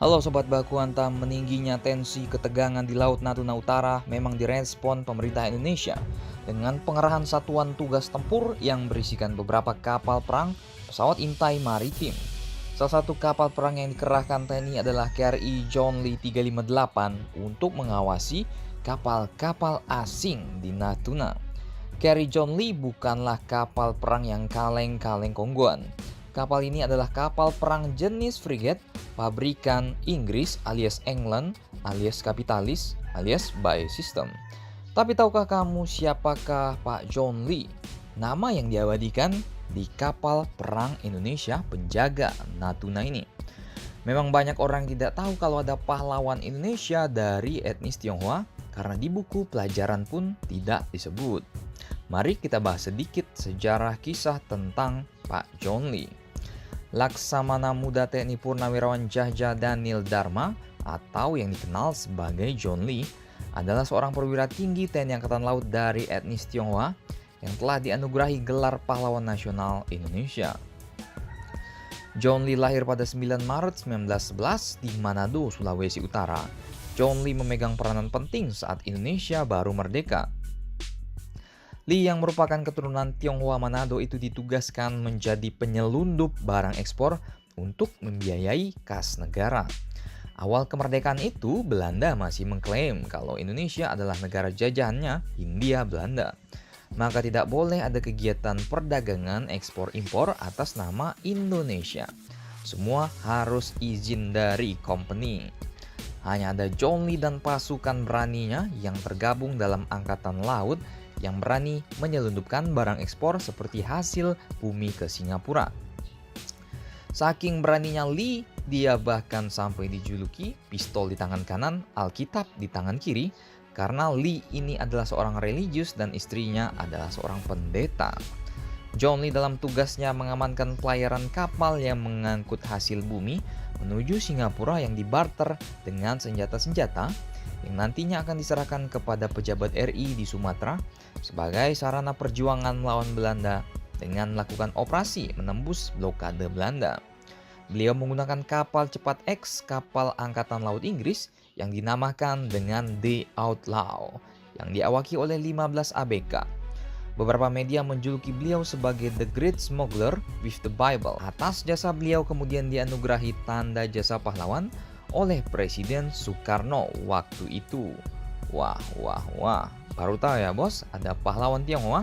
Halo Sobat Baku Hantam, meningginya tensi ketegangan di Laut Natuna Utara memang direspon pemerintah Indonesia dengan pengerahan satuan tugas tempur yang berisikan beberapa kapal perang, pesawat intai maritim. Salah satu kapal perang yang dikerahkan TNI adalah KRI John Lee 358 untuk mengawasi kapal-kapal asing di Natuna. KRI John Lee bukanlah kapal perang yang kaleng-kaleng kongguan. Kapal ini adalah kapal perang jenis frigate pabrikan Inggris alias England alias kapitalis alias by system. Tapi tahukah kamu siapakah Pak John Lee? Nama yang diabadikan di kapal perang Indonesia penjaga Natuna ini. Memang banyak orang yang tidak tahu kalau ada pahlawan Indonesia dari etnis Tionghoa karena di buku pelajaran pun tidak disebut. Mari kita bahas sedikit sejarah kisah tentang Pak John Lee. Laksamana Muda TNI Purnawirawan Jahja Daniel Dharma atau yang dikenal sebagai John Lee adalah seorang perwira tinggi TNI Angkatan Laut dari etnis Tionghoa yang telah dianugerahi gelar Pahlawan Nasional Indonesia. John Lee lahir pada 9 Maret 1911 di Manado, Sulawesi Utara. John Lee memegang peranan penting saat Indonesia baru merdeka. Lee yang merupakan keturunan Tionghoa Manado itu ditugaskan menjadi penyelundup barang ekspor untuk membiayai kas negara. Awal kemerdekaan itu, Belanda masih mengklaim kalau Indonesia adalah negara jajahannya Hindia Belanda. Maka tidak boleh ada kegiatan perdagangan ekspor-impor atas nama Indonesia. Semua harus izin dari company. Hanya ada John Lee dan pasukan beraninya yang tergabung dalam angkatan laut yang berani menyelundupkan barang ekspor seperti hasil bumi ke Singapura. Saking beraninya Lee, dia bahkan sampai dijuluki pistol di tangan kanan, Alkitab di tangan kiri, karena Lee ini adalah seorang religius dan istrinya adalah seorang pendeta. John Lee dalam tugasnya mengamankan pelayaran kapal yang mengangkut hasil bumi menuju Singapura yang dibarter dengan senjata-senjata yang nantinya akan diserahkan kepada pejabat RI di Sumatera sebagai sarana perjuangan melawan Belanda dengan melakukan operasi menembus blokade Belanda. Beliau menggunakan kapal cepat X, kapal Angkatan Laut Inggris yang dinamakan dengan The Outlaw, yang diawaki oleh 15 ABK. Beberapa media menjuluki beliau sebagai The Great Smuggler with the Bible. Atas jasa beliau kemudian dianugerahi tanda jasa pahlawan oleh Presiden Soekarno waktu itu. Wah, baru tahu ya bos, ada pahlawan Tionghoa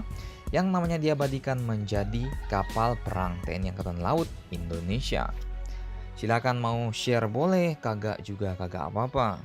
yang namanya diabadikan menjadi kapal perang TNI Angkatan Laut Indonesia. Silakan mau share boleh, kagak juga kagak apa-apa.